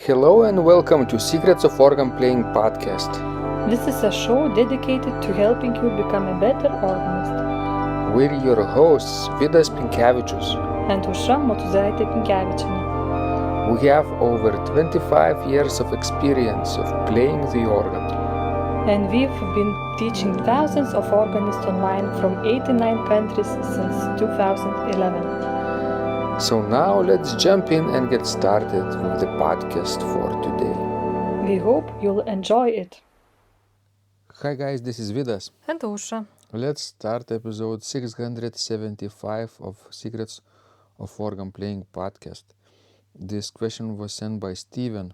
Hello and welcome to Secrets of Organ Playing podcast. This is a show dedicated to helping you become a better organist. We're your hosts, Vidas And Aušra Motuzaitė Pinkevičienė. We have over 25 years of experience of playing the organ. And we've been teaching thousands of organists online from 89 countries since 2011. So now let's jump in and get started with the podcast for today. We hope you'll enjoy it. Hi guys, this is Vidas. And Aušra. Let's start episode 675 of Secrets of Organ Playing podcast. This question was sent by Steven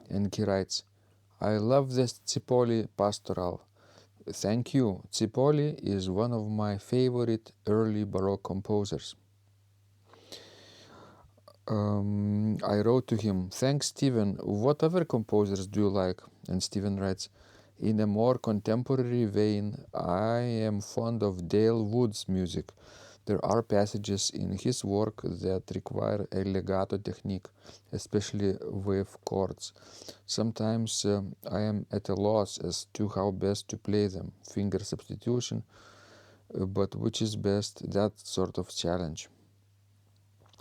and he writes, I love this Cipolli pastoral. Thank you. Cipolli is one of my favorite early Baroque composers. I wrote to him, thanks Steven, what other composers do you like? And Steven writes, in a more contemporary vein, I am fond of Dale Wood's music. There are passages in his work that require a legato technique, especially with chords. Sometimes I am at a loss as to how best to play them, finger substitution, but which is best, that sort of challenge.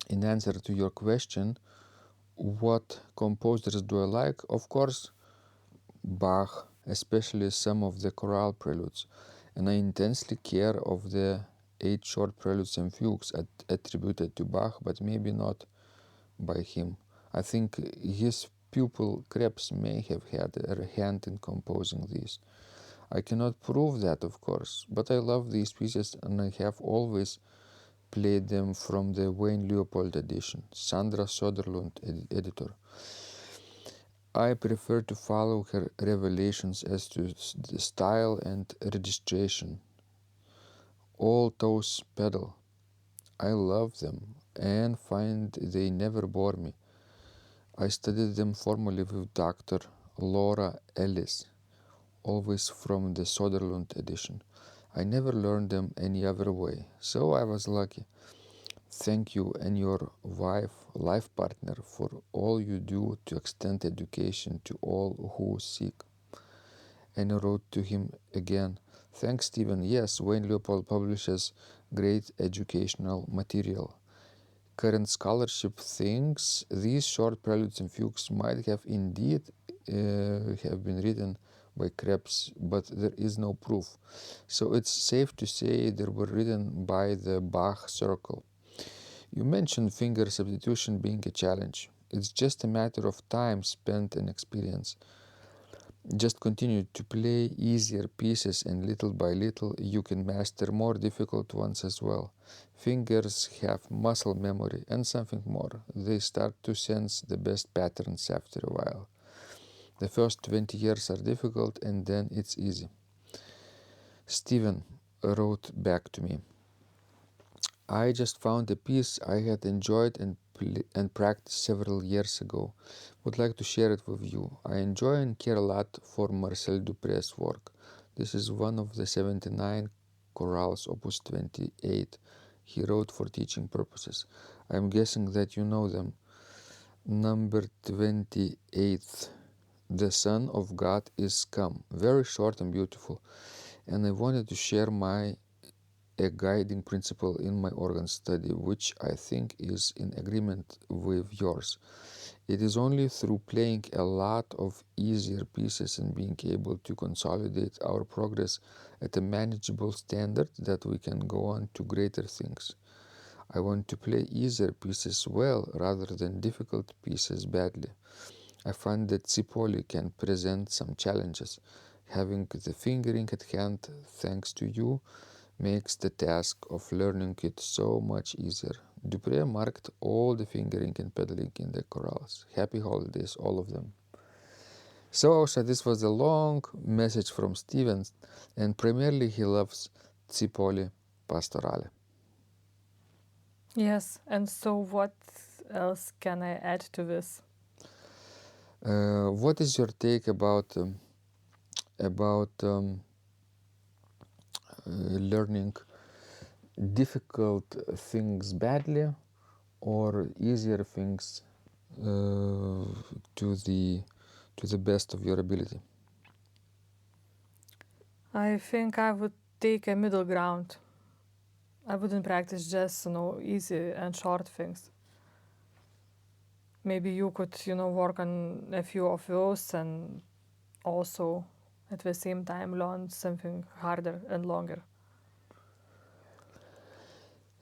In answer to your question, what composers do I like? Of course, Bach, especially some of the chorale preludes, and I intensely care of the 8 short preludes and fugues attributed to Bach, but maybe not by him. I think his pupil Krebs may have had a hand in composing these. I cannot prove that, of course, but I love these pieces and I have always played them from the Leupold edition, Sandra Soderland editor. I prefer to follow her revelations as to the style and registration. All those pedal. I love them and find they never bore me. I studied them formally with Dr. Laura Ellis, always from the Soderland edition. I never learned them any other way, so I was lucky. Thank you and your life partner for all you do to extend education to all who seek. And I wrote to him again, thanks Stephen, yes, Leupold publishes great educational material. Current scholarship thinks these short preludes and fugues might have indeed have been written by Krebs, but there is no proof. So it's safe to say they were written by the Bach circle. You mentioned finger substitution being a challenge. It's just a matter of time spent and experience. Just continue to play easier pieces and little by little you can master more difficult ones as well. Fingers have muscle memory and something more. They start to sense the best patterns after a while. The first 20 years are difficult and then it's easy. Steven wrote back to me. I just found a piece I had enjoyed and practiced several years ago. Would like to share it with you. I enjoy and care a lot for Marcel Dupre's work. This is one of the 79 chorales, opus 28, he wrote for teaching purposes. I'm guessing that you know them. Number 28, The Son of God is Come. Very short and beautiful. And I wanted to share a guiding principle in my organ study, which I think is in agreement with yours. It is only through playing a lot of easier pieces and being able to consolidate our progress at a manageable standard that we can go on to greater things. I want to play easier pieces well rather than difficult pieces badly. I find that Cipolli can present some challenges. Having the fingering at hand, thanks to you, makes the task of learning it so much easier. Dupre marked all the fingering and pedaling in the chorales. Happy holidays, all of them. So also this was a long message from Stevens, and primarily he loves Cipolli Pastorale. Yes, and so what else can I add to this? What is your take about learning difficult things badly or easier things to to the best of your ability? I think I would take a middle ground. I wouldn't practice just, easy and short things. Maybe you could, work on a few of those and also at the same time learn something harder and longer.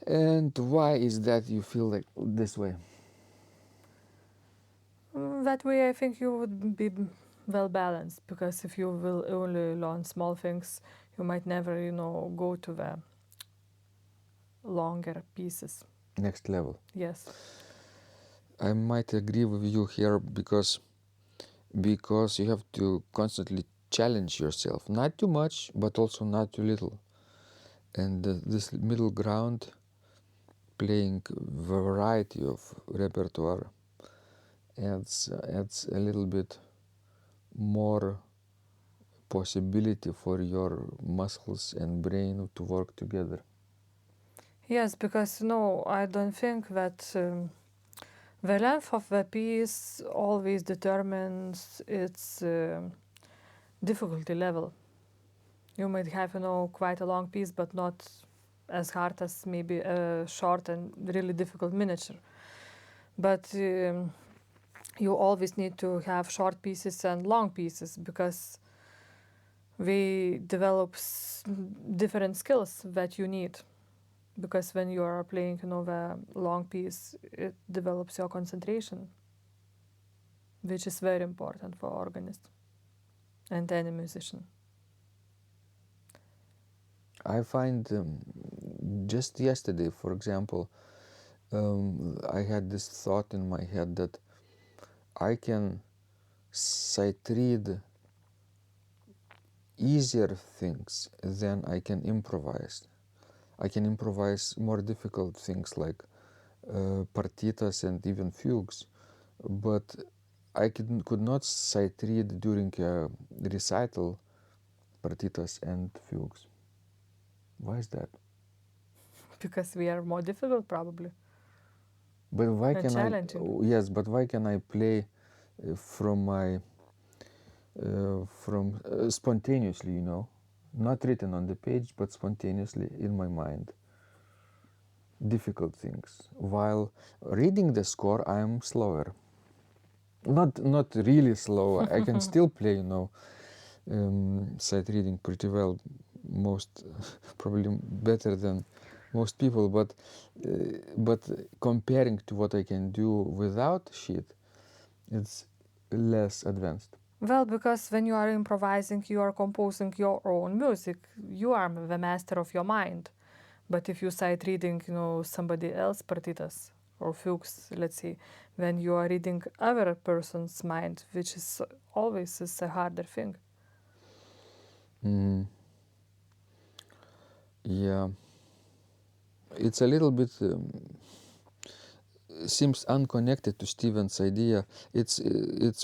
And why is that you feel like this way? That way I think you would be well balanced, because if you will only learn small things, you might never, go to the longer pieces. Next level. Yes. I might agree with you here because you have to constantly challenge yourself. Not too much, but also not too little. And this middle ground, playing variety of repertoire, adds a little bit more possibility for your muscles and brain to work together. Yes, because I don't think that the length of the piece always determines its difficulty level. You might have, quite a long piece, but not as hard as maybe a short and really difficult miniature. But you always need to have short pieces and long pieces, because they develop different skills that you need. Because when you are playing, the long piece, it develops your concentration, which is very important for organist and any musician. I find just yesterday, for example, I had this thought in my head that I can sight read easier things than I can improvise. I can improvise more difficult things like partitas and even fugues, but I could not sight read during a recital partitas and fugues. Why is that? Because we are more difficult, probably. But why And can challenging. Yes, but why can I play from my spontaneously, not written on the page, but spontaneously in my mind, difficult things, while reading the score I am slower, not really slow. I can still play, sight reading pretty well, most probably better than most people, but comparing to what I can do without sheet, it's less advanced. Well, because when you are improvising, you are composing your own music. You are the master of your mind. But if you sight reading, somebody else partitas or fugues, let's say, then you are reading other person's mind, which is always is a harder thing. Yeah, it's a little bit seems unconnected to Stephen's idea. It's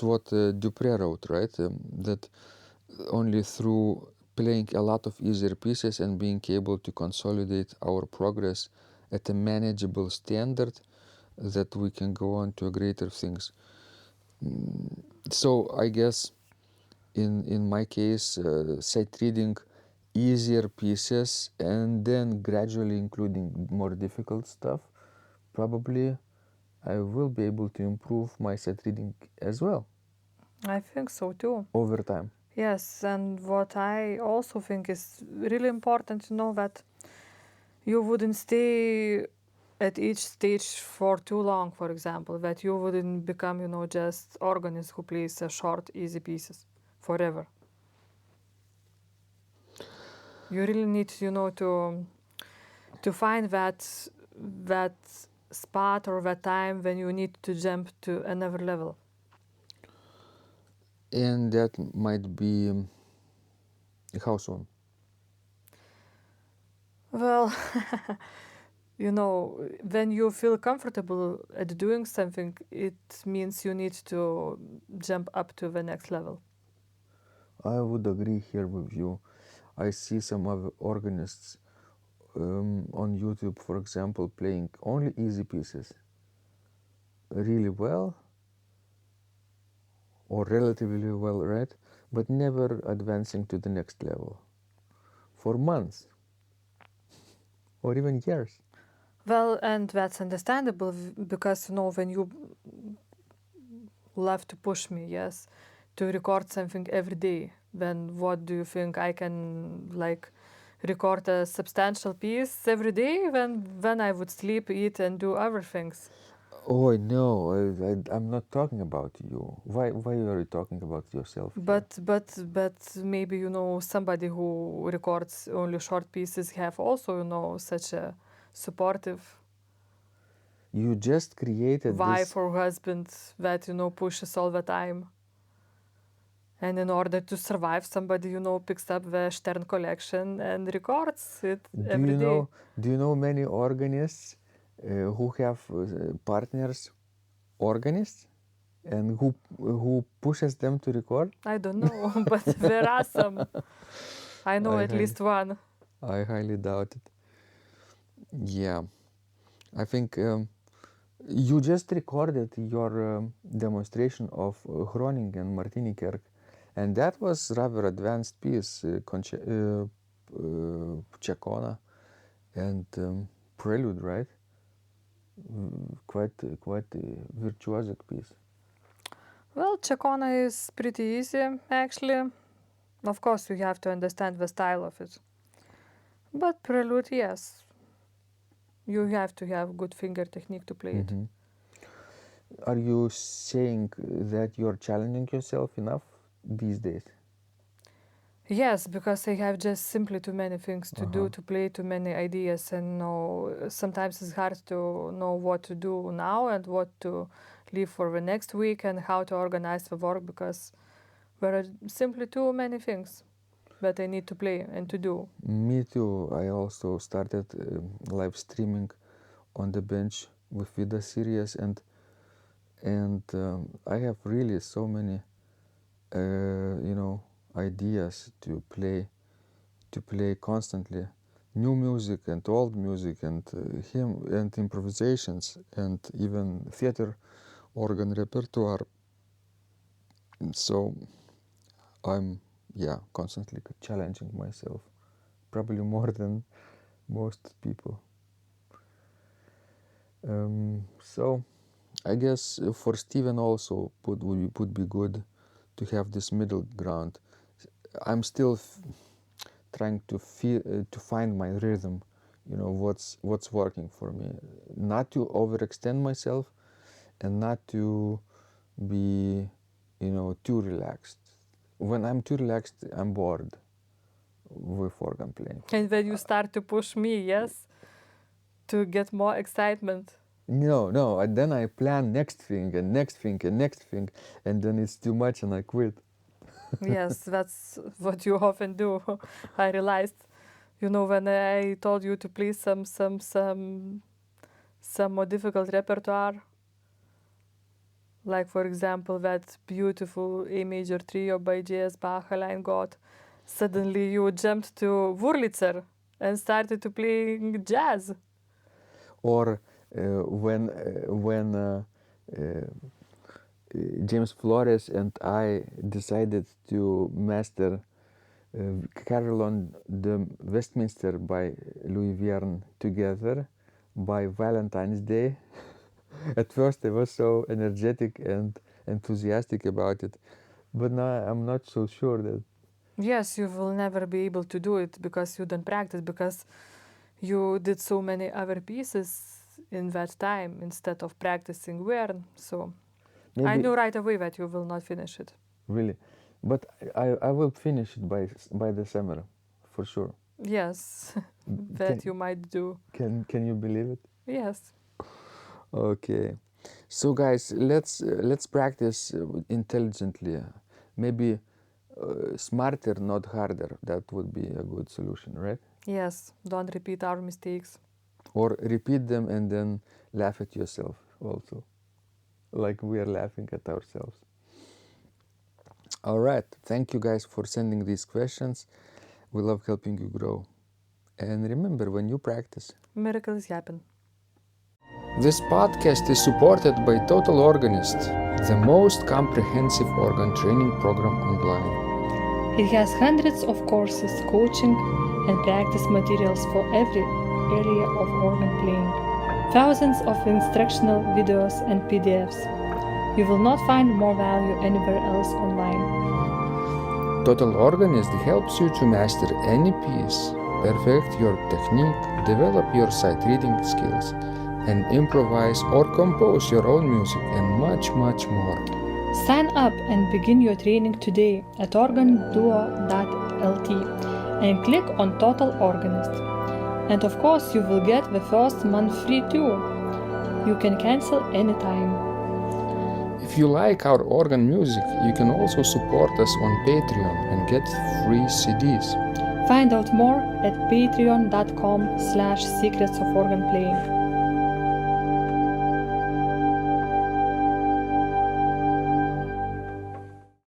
what Dupré wrote, right? That only through playing a lot of easier pieces and being able to consolidate our progress at a manageable standard, that we can go on to greater things. So I guess in my case, sight reading easier pieces and then gradually including more difficult stuff, probably I will be able to improve my sight reading as well I think so too. over time. Yes, and what I also think is really important to know, that you wouldn't stay at each stage for too long, for example, that you wouldn't become, just organist who plays short, easy pieces forever. You really need, to find that spot or that time when you need to jump to another level. And that might be how soon? Well, when you feel comfortable at doing something, it means you need to jump up to the next level. I would agree here with you. I see some other organists on YouTube, for example, playing only easy pieces really well, or relatively well read, but never advancing to the next level for months or even years. Well, and that's understandable because, when you love to push me, yes, to record something every day, then what do you think I can record a substantial piece every day when I would sleep, eat, and do other things? Oh no, I'm not talking about you. Why are you talking about yourself here? But maybe somebody who records only short pieces have also such a supportive You just created wife this. or husband that pushes all the time. And in order to survive, somebody picks up the Stern collection and records it Do every you day. know many organists who have partners organists and who pushes them to record? I don't know, but there are some. I know at least one. I highly doubt it. Yeah, I think you just recorded your demonstration of Groningen Martinikerk, and that was rather advanced piece, Chacona and Prelude, right? Quite a virtuosic piece. Well, Chacona is pretty easy, actually. Of course, you have to understand the style of it. But Prelude, yes. You have to have good finger technique to play it. Are you saying that you're challenging yourself enough these days? Yes, because I have just simply too many things to do, to play too many ideas, and sometimes it's hard to know what to do now and what to leave for the next week and how to organize the work, because there are simply too many things that I need to play and to do. Me too. I also started live streaming on the bench with Vidas series, and I have really so many ideas to play constantly, new music and old music and hymn and improvisations and even theater organ repertoire. So I'm constantly challenging myself, probably more than most people. So I guess for Steven also would be good to have this middle ground. I'm still trying to find my rhythm, what's working for me, not to overextend myself and not to be too relaxed. When I'm too relaxed, I'm bored with organ playing. And when you start to push me, yes, to get more excitement. No, and then I plan next thing and next thing and next thing, and then it's too much and I quit. Yes, that's what you often do. I realized, when I told you to play some more difficult repertoire, like for example that beautiful A major trio by J.S. Bach, Line God, suddenly you jumped to Wurlitzer and started to play jazz. Or when James Flores and I decided to master Carol on the Westminster by Louis Vierne together by Valentine's Day. At first I was so energetic and enthusiastic about it, but now I'm not so sure that. Yes, you will never be able to do it because you don't practice, because you did so many other pieces in that time instead of practicing Vierne. So Maybe, I knew right away that you will not finish it. Really, but I will finish it by the summer, for sure. Yes, that you might do. Can you believe it? Yes. Okay, so guys, let's practice intelligently. Maybe smarter, not harder. That would be a good solution, right? Yes, don't repeat our mistakes. Or repeat them and then laugh at yourself also, like we are laughing at ourselves. All right, thank you guys for sending these questions. We love helping you grow. And remember, when you practice, Miracles happen. This podcast is supported by Total Organist, the most comprehensive organ training program online. It has hundreds of courses, coaching, and practice materials for every area of organ playing. Thousands of instructional videos and PDFs. You will not find more value anywhere else online. Total Organist helps you to master any piece, perfect your technique, develop your sight reading skills, and improvise or compose your own music and much, much more. Sign up and begin your training today at organduo.lt and click on Total Organist. And of course, you will get the first month free too. You can cancel anytime. If you like our organ music, you can also support us on Patreon and get free CDs. Find out more at patreon.com/secrets of organ playing.